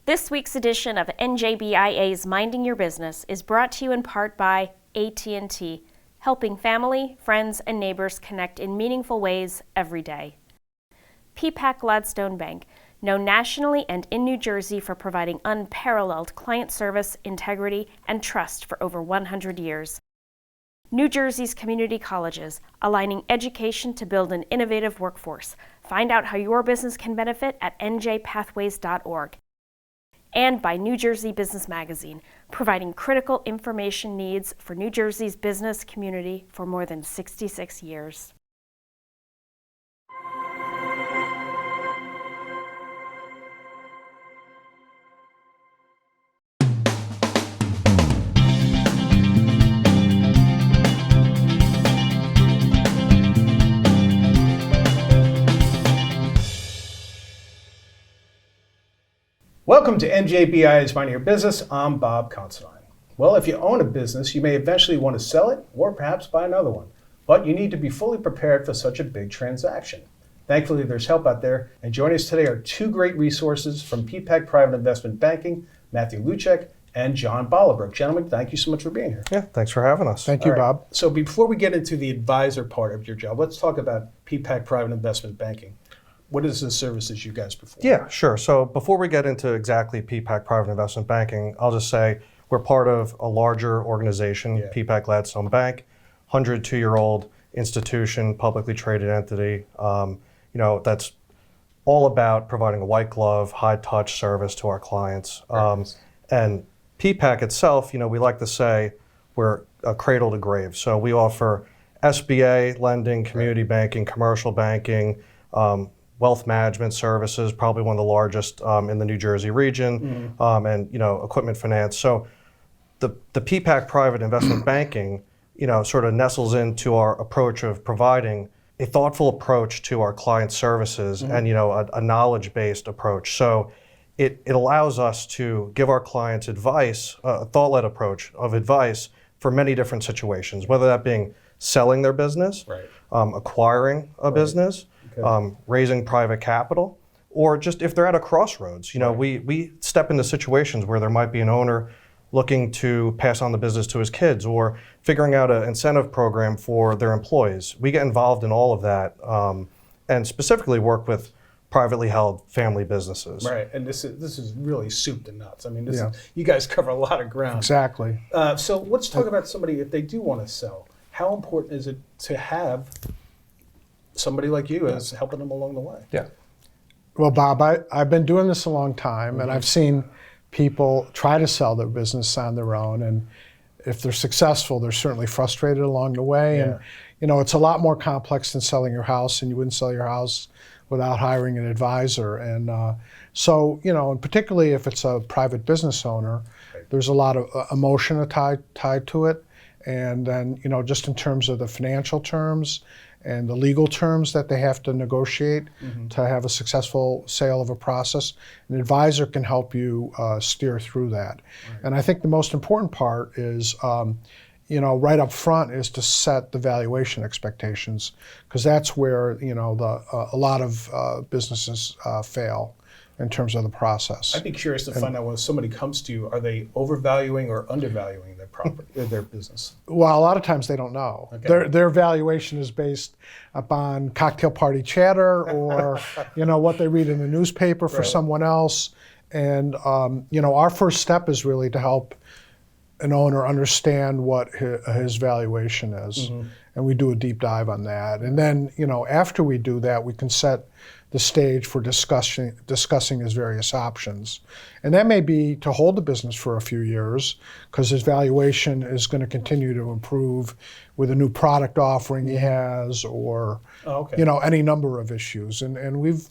This week's edition of NJBIA's Minding Your Business is brought to you in part by AT&T, helping family, friends, and neighbors connect in meaningful ways every day. Peapack Gladstone Bank, known nationally and in New Jersey for providing unparalleled client service, integrity, and trust for over 100 years. New Jersey's community colleges, aligning education to build an innovative workforce. Find out how your business can benefit at njpathways.org. And by New Jersey Business Magazine, providing critical information needs for New Jersey's business community for more than 66 years. Welcome to NJBIA's Minding Your Business. I'm Bob Considine. Well, if you own a business, you may eventually want to sell it or perhaps buy another one. But you need to be fully prepared for such a big transaction. Thankfully, there's help out there. And joining us today are two great resources from Peapack Private Investment Banking, Matthew Luczyk and John Bolebruch. Gentlemen, thank you so much for being here. Yeah, thanks for having us. Thank you, Bob. So before we get into the advisor part of your job, let's talk about Peapack Private Investment Banking. What is the services you guys perform? Yeah, sure. So before we get into exactly Peapack Private Investment Banking, I'll just say we're part of a larger organization, Peapack Gladstone Bank, 102-year-old institution, publicly traded entity. That's all about providing a white glove, high touch service to our clients. And Peapack itself, we like to say we're a cradle to grave. So we offer SBA lending, community banking, commercial banking, wealth management services, probably one of the largest in the New Jersey region, and equipment finance. So the Peapack Private Investment Banking, sort of nestles into our approach of providing a thoughtful approach to our client services and a knowledge-based approach. So it allows us to give our clients advice, a thought-led approach of advice for many different situations, whether that being selling their business, acquiring a business, raising private capital, or just if they're at a crossroads. We step into situations where there might be an owner looking to pass on the business to his kids or figuring out an incentive program for their employees. We get involved in all of that and specifically work with privately held family businesses. Right, and this is really soup to nuts. I mean, you guys cover a lot of ground. Exactly. So let's talk about somebody, if they do want to sell, how important is it to have somebody like you as helping them along the way? Yeah. Well, Bob, I've been doing this a long time, and I've seen people try to sell their business on their own, and if they're successful, they're certainly frustrated along the way. And it's a lot more complex than selling your house, and you wouldn't sell your house without hiring an advisor. And and particularly if it's a private business owner, there's a lot of emotion tied to it. And then, just in terms of the financial terms and the legal terms that they have to negotiate to have a successful sale of a process, an advisor can help you steer through that. And I think the most important part is, right up front is to set the valuation expectations, because that's where, a lot of businesses fail in terms of the process. I'd be curious to find out when somebody comes to you, are they overvaluing or undervaluing their property, their business? Well, a lot of times they don't know. Okay. Their valuation is based upon cocktail party chatter or what they read in the newspaper for someone else. And our first step is really to help an owner understand what his valuation is. And we do a deep dive on that. And then, after we do that, we can set the stage for discussing his various options. And that may be to hold the business for a few years, because his valuation is going to continue to improve with a new product offering he has, or any number of issues. And we've,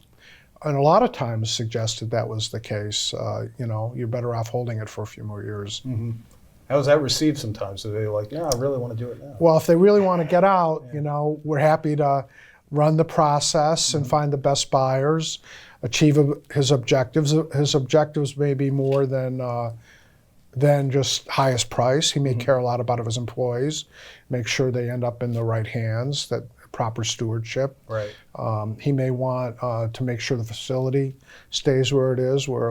and a lot of times, suggested that was the case. You're better off holding it for a few more years. How is that received sometimes? Are they like, I really want to do it now? Well, if they really want to get out, we're happy to run the process and find the best buyers, achieve his objectives. His objectives may be more than just highest price. He may care a lot about his employees, make sure they end up in the right hands, that proper stewardship. Right. He may want to make sure the facility stays where it is, where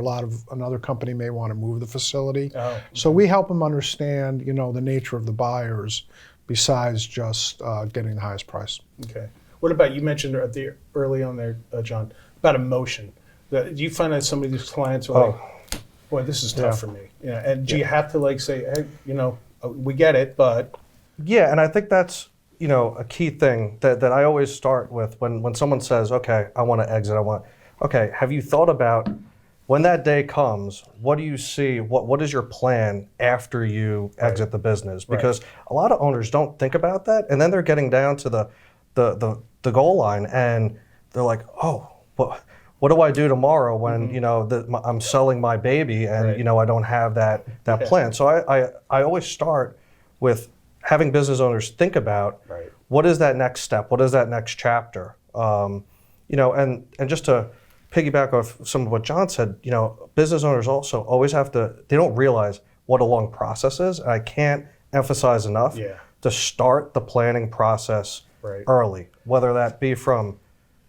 another company may want to move the facility. Oh, okay. So we help him understand, the nature of the buyers besides just getting the highest price. Okay. What about, you mentioned early on there, John, about emotion. Do you find that some of these clients are like, boy, this is tough for me. And do you have to like say, hey, we get it, but. Yeah, and I think that's, a key thing that I always start with when someone says, okay, I want to exit, okay, have you thought about when that day comes, what do you see, what is your plan after you exit the business? Because a lot of owners don't think about that, and then they're getting down to the goal line, and they're like, oh, what do I do tomorrow when I'm selling my baby and I don't have that plan? So I always start with having business owners think about what is that next step, what is that next chapter, and just to piggyback off some of what John said, business owners also always they don't realize what a long process is. And I can't emphasize enough to start the planning process early, whether that be from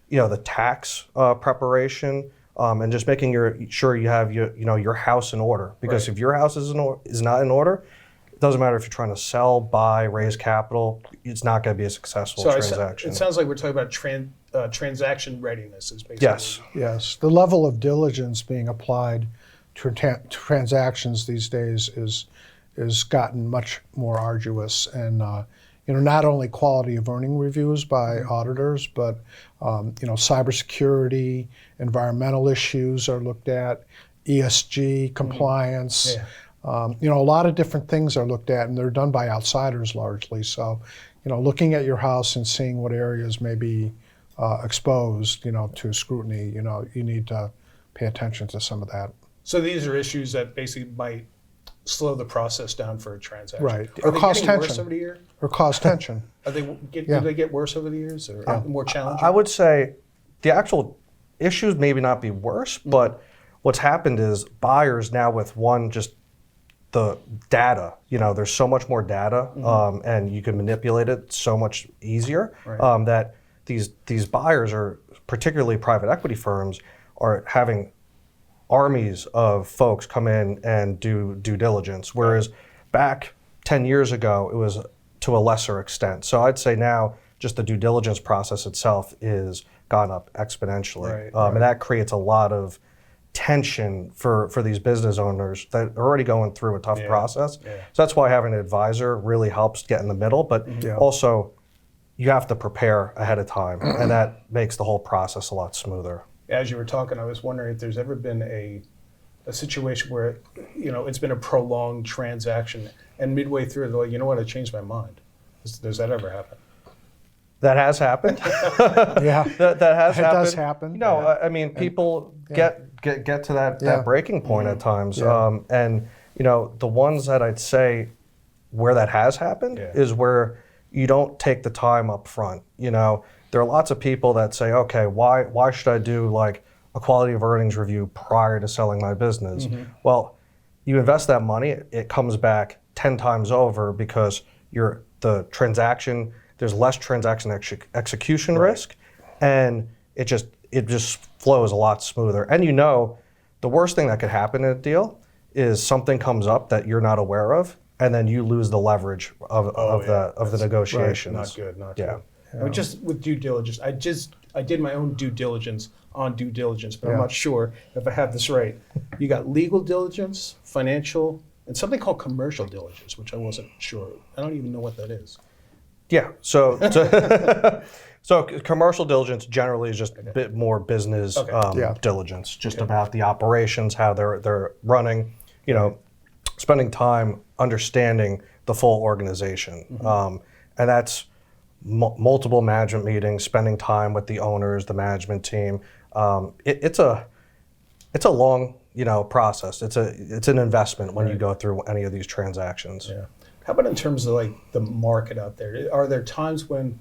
the tax preparation, and just making sure you have your house in order. Because if your house is not in order, it doesn't matter if you're trying to sell, buy, raise capital, it's not going to be a successful transaction. It sounds like we're talking about transaction readiness is basically. Yes. The level of diligence being applied to transactions these days is gotten much more arduous, and not only quality of earning reviews by auditors, but cybersecurity, environmental issues are looked at, ESG, compliance. A lot of different things are looked at, and they're done by outsiders largely. So, looking at your house and seeing what areas may be exposed, to scrutiny, you need to pay attention to some of that. So these are issues that basically might slow the process down for a transaction. Right. Are Or they cause getting worse tension. over the year? Or cause tension. Do they get worse over the years, or more challenging? I would say the actual issues maybe not be worse, but what's happened is buyers now with just the data, there's so much more data, and you can manipulate it so much easier, that these buyers, are particularly private equity firms, are having armies of folks come in and do due diligence, whereas back 10 years ago, it was to a lesser extent. So I'd say now just the due diligence process itself is gone up exponentially. And that creates a lot of tension for these business owners that are already going through a tough process. So that's why having an advisor really helps get in the middle, but also you have to prepare ahead of time, and that makes the whole process a lot smoother. As you were talking, I was wondering if there's ever been a situation where, it's been a prolonged transaction, and midway through, they're like, you know what, I changed my mind. Does that ever happen? That has happened. Yeah. that has happened. It does happen. I mean, people get to that breaking point at times. And, the ones that I'd say where that has happened is where you don't take the time up front. There are lots of people that say, okay, why should I do like a quality of earnings review prior to selling my business? Well, you invest that money, it comes back 10 times over because the transaction, there's less transaction execution risk, and it just flows a lot smoother. And the worst thing that could happen in a deal is something comes up that you're not aware of, and then you lose the leverage of the negotiations. Not good. I mean, just with due diligence, I did my own due diligence on due diligence, but I'm not sure if I have this right. You got legal diligence, financial, and something called commercial diligence, which I wasn't sure. I don't even know what that is. Yeah, so so commercial diligence generally is just a bit more business diligence, just about the operations, how they're running, spending time understanding the full organization, and that's multiple management meetings, spending time with the owners, the management team. It's a long process. It's an investment when you go through any of these transactions. Yeah. How about in terms of like the market out there? Are there times when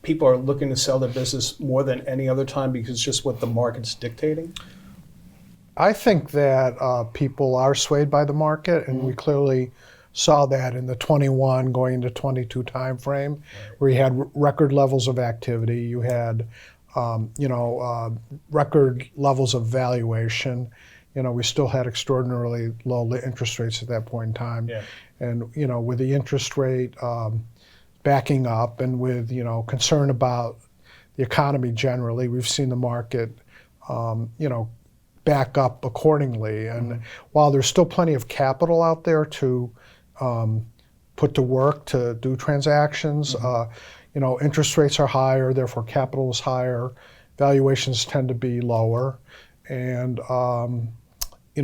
people are looking to sell their business more than any other time because it's just what the market's dictating? I think that people are swayed by the market, and we clearly saw that in the 21 going into 22 timeframe, where you had record levels of activity, you had record levels of valuation. We still had extraordinarily low interest rates at that point in time. Yeah. And, with the interest rate backing up and with, concern about the economy generally, we've seen the market, back up accordingly. And while there's still plenty of capital out there to put to work to do transactions, interest rates are higher, therefore capital is higher, valuations tend to be lower, and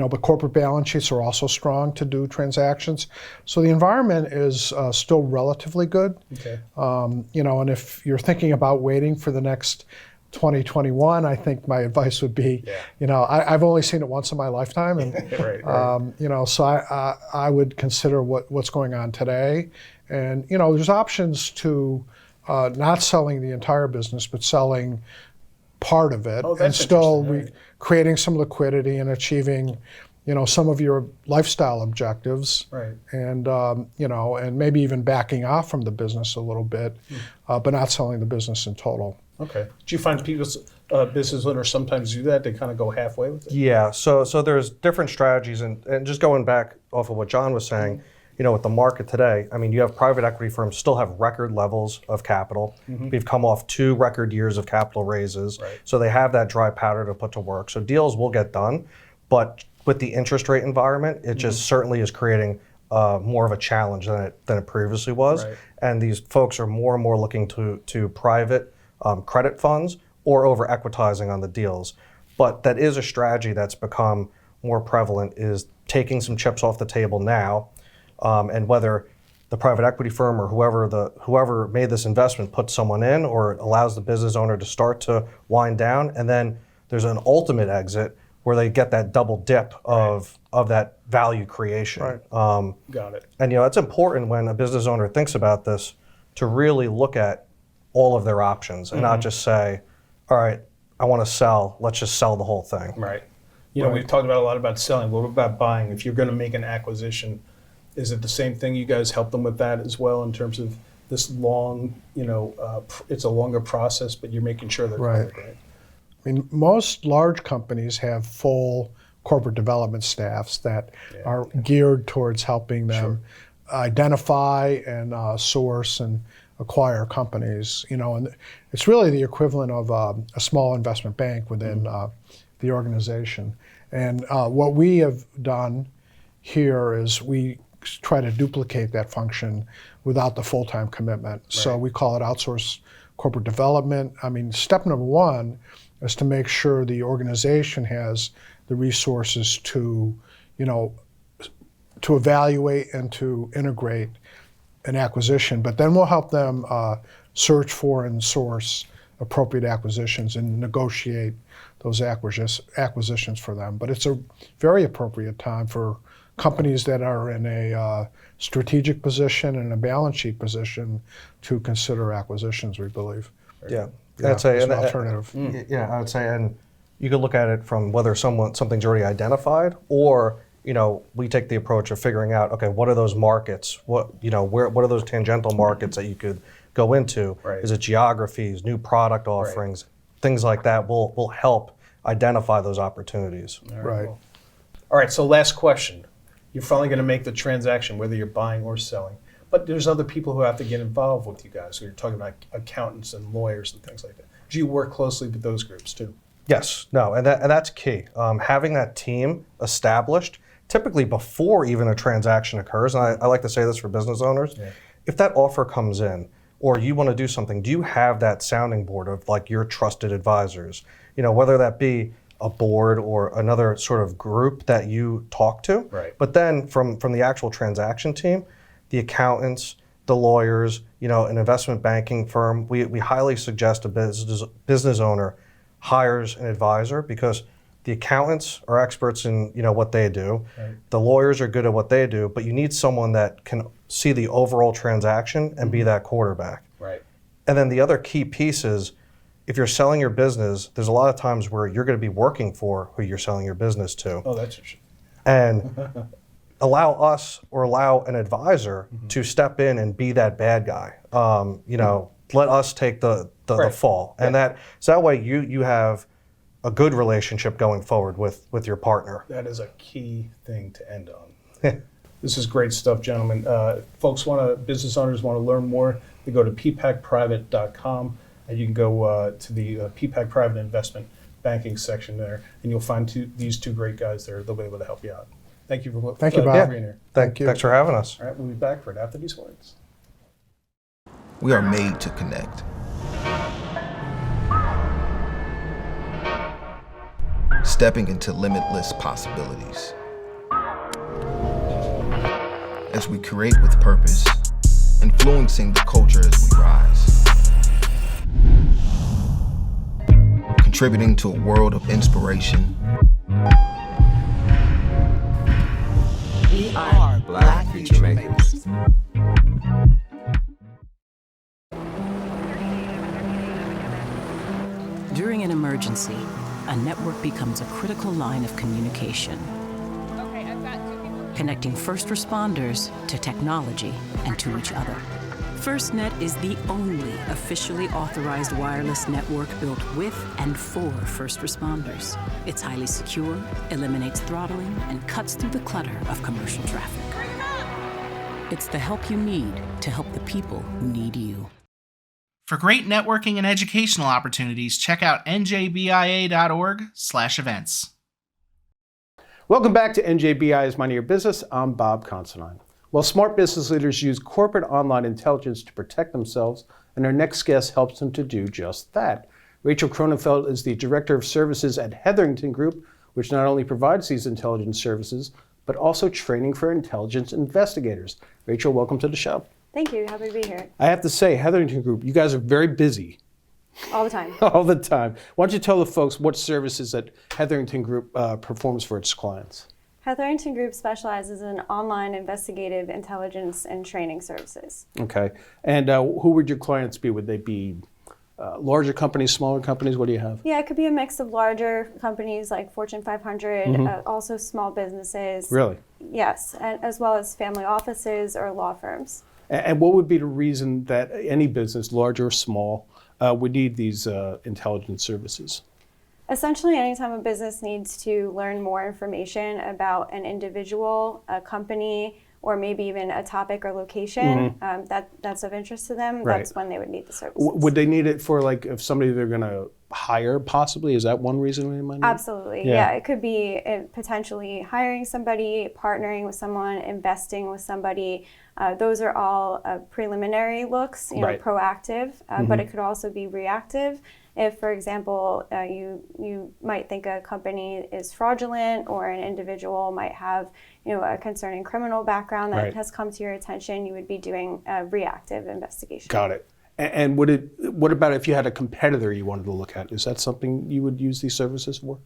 but corporate balance sheets are also strong to do transactions. So the environment is still relatively good. Okay. And if you're thinking about waiting for the next 2021, I think my advice would be, I've only seen it once in my lifetime, and right. so I would consider what's going on today, and there's options to not selling the entire business, but selling part of it, and still creating some liquidity and achieving, some of your lifestyle objectives, right. And and maybe even backing off from the business a little bit, but not selling the business in total. Okay. Do you find business owners sometimes do that? They kind of go halfway with it? Yeah, so there's different strategies, and just going back off of what John was saying, with the market today, I mean, you have private equity firms still have record levels of capital. We've come off 2 record years of capital raises, so they have that dry powder to put to work. So deals will get done, but with the interest rate environment, it just certainly is creating more of a challenge than it previously was. Right. And these folks are more and more looking to private credit funds or over equitizing on the deals. But that is a strategy that's become more prevalent, is taking some chips off the table now, and whether the private equity firm or whoever made this investment puts someone in or allows the business owner to start to wind down, and then there's an ultimate exit where they get that double dip of that value creation. Right. Got it. And it's important when a business owner thinks about this to really look at all of their options and not just say, all right, I want to sell, let's just sell the whole thing. Right. We've talked about a lot about selling. What about buying? If you're going to make an acquisition, is it the same thing? You guys help them with that as well in terms of this long, it's a longer process, but you're making sure they're covered, right? I mean, most large companies have full corporate development staffs that are geared towards helping them identify and source and acquire companies, and it's really the equivalent of a small investment bank within the organization. And what we have done here is we try to duplicate that function without the full-time commitment. Right. So we call it outsourced corporate development. I mean, step number one is to make sure the organization has the resources to, to evaluate and to integrate an acquisition, but then we'll help them search for and source appropriate acquisitions and negotiate those acquisitions for them. But it's a very appropriate time for companies that are in a strategic position and a balance sheet position to consider acquisitions, we believe. Yeah, I'd say an alternative. Yeah, I would say, and you could look at it from whether something's already identified, or we take the approach of figuring out, okay, what are those markets? What are those tangential markets that you could go into? Right. Is it geographies, new product offerings, things like that will help identify those opportunities. Right. Cool. All right, so last question. You're finally going to make the transaction, whether you're buying or selling. But there's other people who have to get involved with you guys. So you're talking about accountants and lawyers and things like that. Do you work closely with those groups too? Yes, no, and that's key. Having that team established, typically before even a transaction occurs, and I like to say this for business owners, if that offer comes in, or you want to do something, do you have that sounding board of like your trusted advisors? Whether that be a board or another sort of group that you talk to. Right. But then from the actual transaction team, the accountants, the lawyers, an investment banking firm, we highly suggest a business owner hires an advisor, because the accountants are experts in what they do. Right. The lawyers are good at what they do, but you need someone that can see the overall transaction and be that quarterback. Right. And then the other key piece is, if you're selling your business, there's a lot of times where you're going to be working for who you're selling your business to. Oh, that's interesting. And allow us or allow an advisor to step in and be that bad guy. Let us take the fall, and so that way you have a good relationship going forward with your partner. That is a key thing to end on. This is great stuff, gentlemen. Business owners want to learn more, they go to peapackprivate.com, and you can go to the Peapack Private Investment Banking section there, and you'll find these two great guys there. They'll be able to help you out. Thank you for Bob. being here. Thank you. Thanks for having us. All right, we'll be back for it after these words. We are made to connect. Stepping into limitless possibilities. As we create with purpose, influencing the culture as we rise. Contributing to a world of inspiration. We are Black Future Makers. During an emergency, a network becomes a critical line of communication, connecting first responders to technology and to each other. FirstNet is the only officially authorized wireless network built with and for first responders. It's highly secure, eliminates throttling, and cuts through the clutter of commercial traffic. It's the help you need to help the people who need you. For great networking and educational opportunities, check out njbia.org/events. Welcome back to NJBI's Mind Your Business. I'm Bob Considine. Well, smart business leaders use corporate online intelligence to protect themselves, and our next guest helps them to do just that. Rachel Kronenfeld is the Director of Services at Hetherington Group, which not only provides these intelligence services, but also training for intelligence investigators. Rachel, welcome to the show. Thank you. Happy to be here. I have to say, Hetherington Group, you guys are very busy. All the time. All the time. Why don't you tell the folks what services that Hetherington Group performs for its clients? Hetherington Group specializes in online investigative intelligence and training services. Okay. And who would your clients be? Would they be larger companies, smaller companies? What do you have? Yeah, it could be a mix of larger companies like Fortune 500, also small businesses. Really? Yes, and as well as family offices or law firms. And what would be the reason that any business, large or small, would need these intelligence services? Essentially, anytime a business needs to learn more information about an individual, a company, or maybe even a topic or location that's of interest to them, that's when they would need the services. Would they need it for, like, if somebody they're going to hire, possibly? Is that one reason they might need it? Absolutely, yeah. It could be potentially hiring somebody, partnering with someone, investing with somebody. Those are all preliminary looks, proactive, but it could also be reactive. If, for example, you might think a company is fraudulent, or an individual might have, a concerning criminal background that has come to your attention, you would be doing a reactive investigation. Got it. And what about if you had a competitor you wanted to look at? Is that something you would use these services for?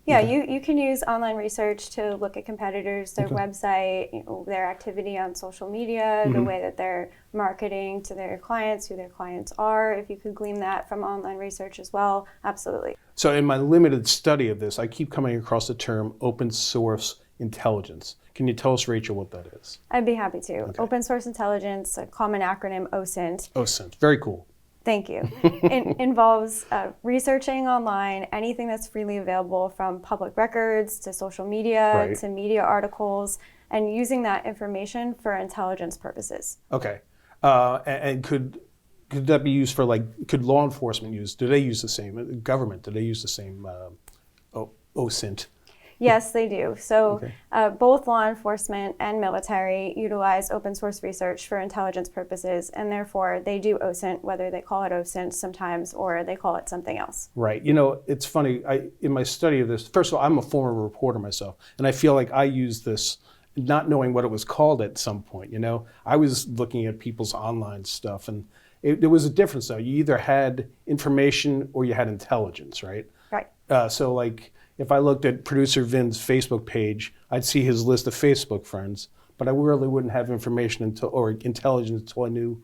Yeah, you can use online research to look at competitors, their website, their activity on social media, the way that they're marketing to their clients, who their clients are. If you could glean that from online research as well, absolutely. So in my limited study of this, I keep coming across the term open source intelligence. Can you tell us, Rachel, what that is? I'd be happy to. Okay. Open source intelligence, a common acronym, OSINT. OSINT, very cool. Thank you. It involves researching online anything that's freely available, from public records to social media to media articles, and using that information for intelligence purposes. Okay. And could that be used for, could law enforcement use, do they use the same, government, do they use the same OSINT? Yes, they do. So both law enforcement and military utilize open source research for intelligence purposes, and therefore they do OSINT, whether they call it OSINT sometimes or they call it something else. Right. It's funny, in my study of this, first of all, I'm a former reporter myself, and I feel like I used this not knowing what it was called at some point. I was looking at people's online stuff, and there was a difference though. You either had information or you had intelligence, right? Right. If I looked at producer Vin's Facebook page, I'd see his list of Facebook friends, but I really wouldn't have information or intelligence until I knew,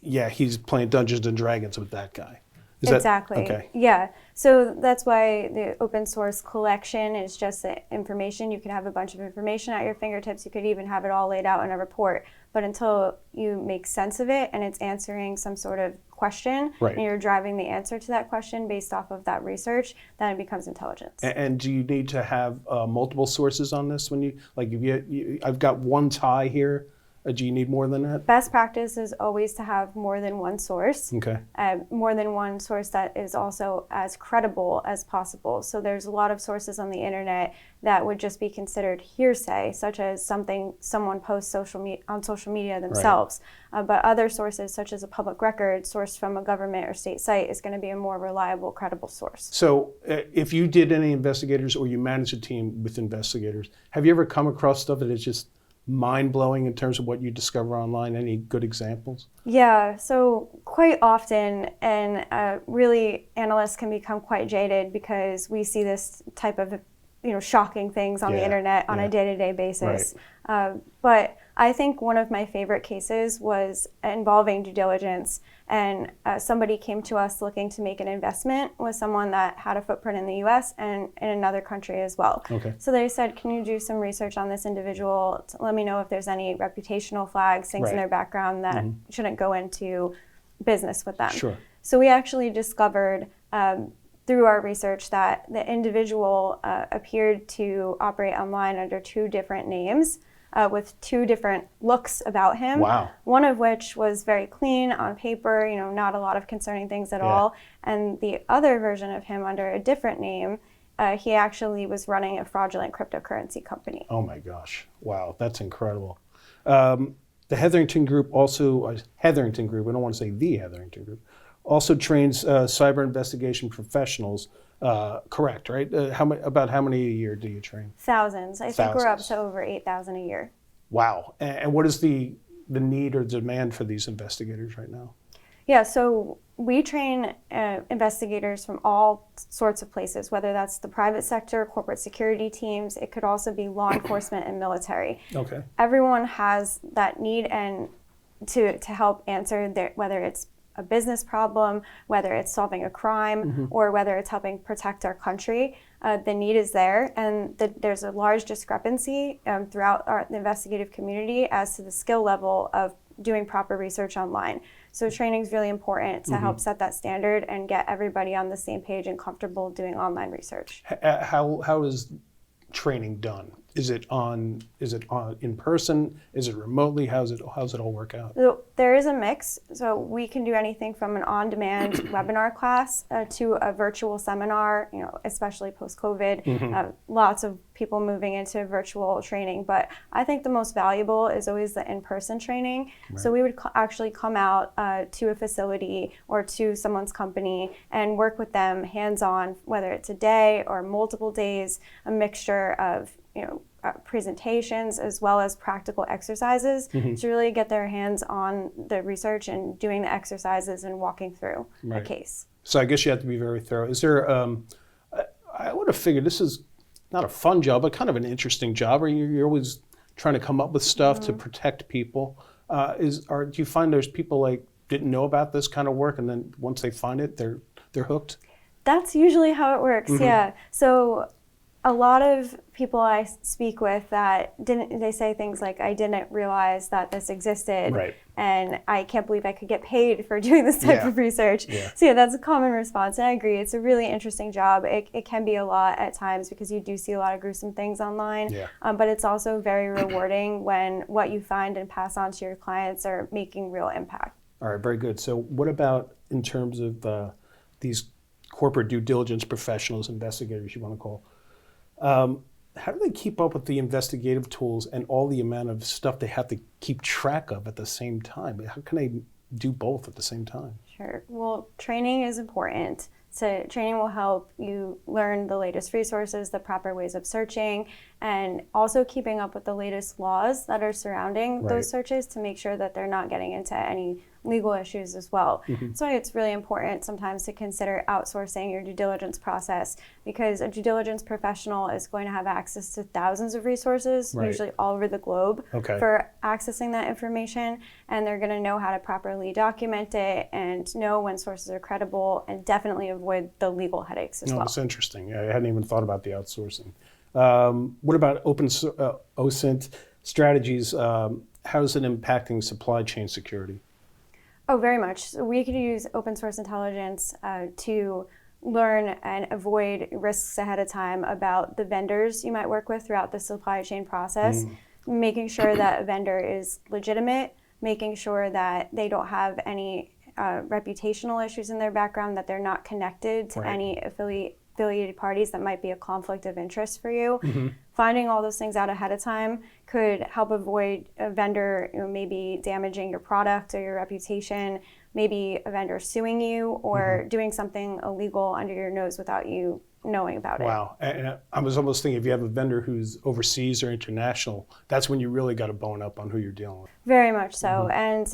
he's playing Dungeons and Dragons with that guy. Exactly. Okay. Yeah. So that's why the open source collection is just the information. You can have a bunch of information at your fingertips. You could even have it all laid out in a report. But until you make sense of it and it's answering some sort of question, and you're driving the answer to that question based off of that research, then it becomes intelligence. And do you need to have multiple sources on this when you, like, if I've got one tie here, do you need more than that? Best practice is always to have more than one source. Okay. More than one source that is also as credible as possible. So there's a lot of sources on the internet that would just be considered hearsay, such as something someone posts on social media themselves. But other sources, such as a public record sourced from a government or state site, is going to be a more reliable, credible source. So if you did any investigators or you manage a team with investigators, have you ever come across stuff that is just mind-blowing in terms of what you discover online? Any good examples? Yeah, so quite often, and really analysts can become quite jaded because we see this type of shocking things on the internet on a day-to-day basis. But I think one of my favorite cases was involving due diligence, and somebody came to us looking to make an investment with someone that had a footprint in the US and in another country as well. Okay. So they said, can you do some research on this individual? Let me know if there's any reputational flags, things in their background that shouldn't go into business with them. Sure. So we actually discovered through our research that the individual appeared to operate online under 2 different names with 2 different looks about him. Wow. One of which was very clean on paper, not a lot of concerning things at all. And the other version of him under a different name, he actually was running a fraudulent cryptocurrency company. Oh my gosh. Wow, that's incredible. The Hetherington Group also, Hetherington Group, I don't want to say the Hetherington Group, also trains cyber investigation professionals, correct, right? About how many a year do you train? Thousands. I think we're up to over 8,000 a year. Wow. And what is the need or demand for these investigators right now? Yeah, so we train investigators from all sorts of places, whether that's the private sector, corporate security teams. It could also be law enforcement and military. Okay. Everyone has that need and to help answer whether it's a business problem, whether it's solving a crime, or whether it's helping protect our country. The need is there, and there's a large discrepancy throughout the investigative community as to the skill level of doing proper research online. So training is really important to help set that standard and get everybody on the same page and comfortable doing online research. How is training done? Is it in person? Is it remotely? How's it all work out? So there is a mix. So we can do anything from an on-demand webinar class to a virtual seminar, especially post-COVID. Lots of people moving into virtual training. But I think the most valuable is always the in-person training. Right. So we would actually come out to a facility or to someone's company and work with them hands-on, whether it's a day or multiple days, a mixture of presentations as well as practical exercises to really get their hands on the research and doing the exercises and walking through a case. So I guess you have to be very thorough. Is there, I would have figured this is not a fun job, but kind of an interesting job, or you're always trying to come up with stuff to protect people. Do you find there's people didn't know about this kind of work, and then once they find it, they're hooked? That's usually how it works, yeah. So a lot of people I speak with they say things like, I didn't realize that this existed, and I can't believe I could get paid for doing this type of research. So that's a common response, and I agree. It's a really interesting job. It can be a lot at times because you do see a lot of gruesome things online, but it's also very rewarding when what you find and pass on to your clients are making real impact. All right, very good. So what about in terms of these corporate due diligence professionals, investigators you want to call? How do they keep up with the investigative tools and all the amount of stuff they have to keep track of at the same time? How can they do both at the same time? Sure. Well, training is important. So training will help you learn the latest resources, the proper ways of searching, and also keeping up with the latest laws that are surrounding those searches to make sure that they're not getting into any legal issues as well. That's why it's really important sometimes to consider outsourcing your due diligence process, because a due diligence professional is going to have access to thousands of resources, usually all over the globe, for accessing that information, and they're going to know how to properly document it and know when sources are credible, and definitely avoid the legal headaches as well. That's interesting. I hadn't even thought about the outsourcing. What about OSINT strategies? How is it impacting supply chain security? Oh, very much. So we could use open source intelligence to learn and avoid risks ahead of time about the vendors you might work with throughout the supply chain process, making sure that a vendor is legitimate, making sure that they don't have any reputational issues in their background, that they're not connected to any affiliated parties that might be a conflict of interest for you. Finding all those things out ahead of time could help avoid a vendor maybe damaging your product or your reputation, maybe a vendor suing you or doing something illegal under your nose without you knowing about it. Wow. And I was almost thinking, if you have a vendor who's overseas or international, that's when you really got to bone up on who you're dealing with. Very much so. And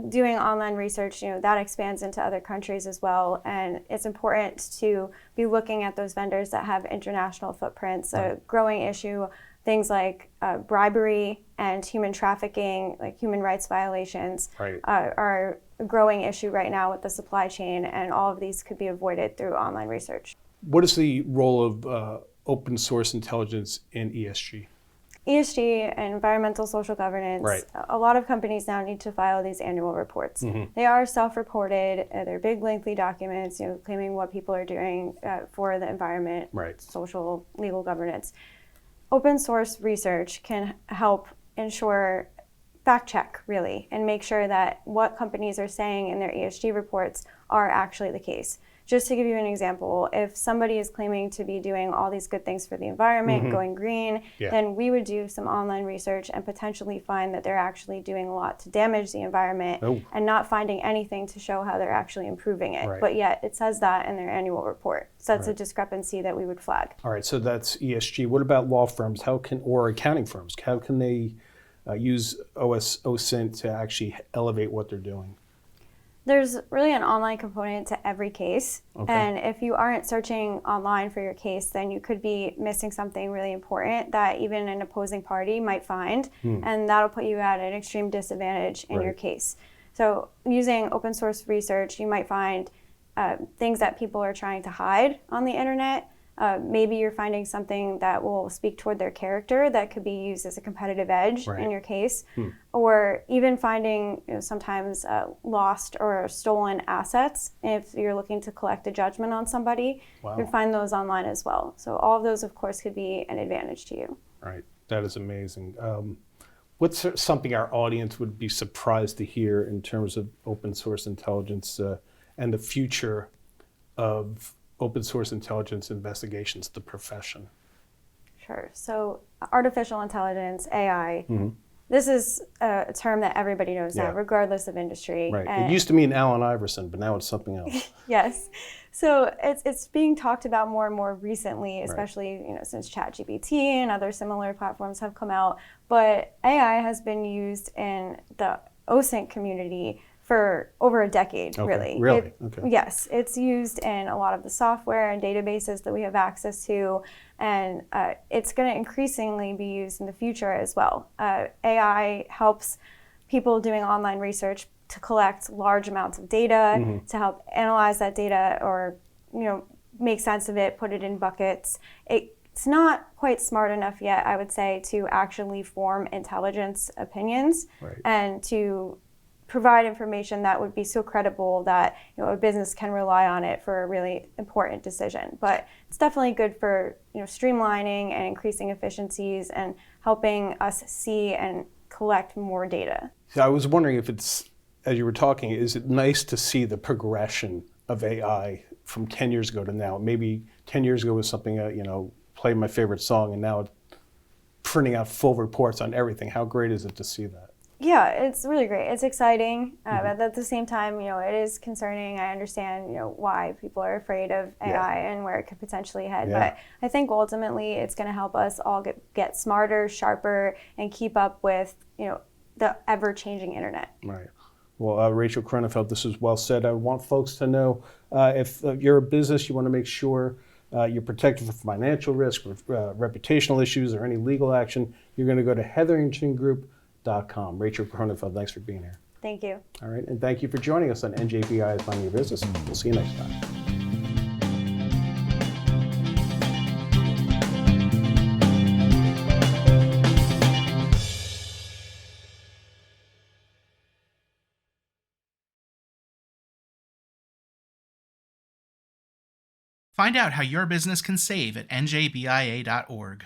doing online research, that expands into other countries as well. And it's important to be looking at those vendors that have international footprints. A growing issue, things like bribery and human trafficking, like human rights violations, are a growing issue right now with the supply chain. And all of these could be avoided through online research. What is the role of open source intelligence in ESG? ESG, environmental social governance, a lot of companies now need to file these annual reports. They are self-reported, they're big lengthy documents, claiming what people are doing for the environment, social, legal governance. Open source research can help ensure fact check, really, and make sure that what companies are saying in their ESG reports are actually the case. Just to give you an example, if somebody is claiming to be doing all these good things for the environment, going green, then we would do some online research and potentially find that they're actually doing a lot to damage the environment and not finding anything to show how they're actually improving it. But yet it says that in their annual report. So that's a discrepancy that we would flag. All right, so that's ESG. What about law firms? Or accounting firms? How can they use OSINT to actually elevate what they're doing? There's really an online component to every case. And if you aren't searching online for your case, then you could be missing something really important that even an opposing party might find. And that'll put you at an extreme disadvantage in your case. So using open source research, you might find things that people are trying to hide on the internet. Maybe you're finding something that will speak toward their character that could be used as a competitive edge in your case, or even finding sometimes lost or stolen assets. If you're looking to collect a judgment on somebody, you can find those online as well. So all of those, of course, could be an advantage to you. Right, that is amazing. What's something our audience would be surprised to hear in terms of open source intelligence and the future of open source intelligence investigations, the profession? Sure. So artificial intelligence, AI, this is a term that everybody knows now, regardless of industry. It used to mean Allen Iverson, but now it's something else. Yes. So it's being talked about more and more recently, especially since ChatGPT and other similar platforms have come out. But AI has been used in the OSINT community for over a decade, really. Really? Yes, it's used in a lot of the software and databases that we have access to, and it's going to increasingly be used in the future as well. AI helps people doing online research to collect large amounts of data, to help analyze that data or make sense of it, put it in buckets. It's not quite smart enough yet, I would say, to actually form intelligence opinions and to provide information that would be so credible that a business can rely on it for a really important decision. But it's definitely good for streamlining and increasing efficiencies and helping us see and collect more data. So I was wondering if it's, as you were talking, is it nice to see the progression of AI from 10 years ago to now? Maybe 10 years ago was something, play my favorite song, and now it's printing out full reports on everything. How great is it to see that? Yeah, it's really great. It's exciting, but at the same time, it is concerning. I understand, why people are afraid of AI and where it could potentially head. But I think ultimately, it's going to help us all get smarter, sharper, and keep up with, the ever-changing internet. Right. Well, Rachel Kronenfeld, this is well said. I want folks to know if you're a business, you want to make sure you're protected from financial risk, reputational issues, or any legal action, you're going to go to hetheringtongroup.com. Rachel Kronenfeld, thanks for being here. Thank you. All right, and thank you for joining us on NJBI is Minding Your Business. We'll see you next time. Find out how your business can save at njbia.org.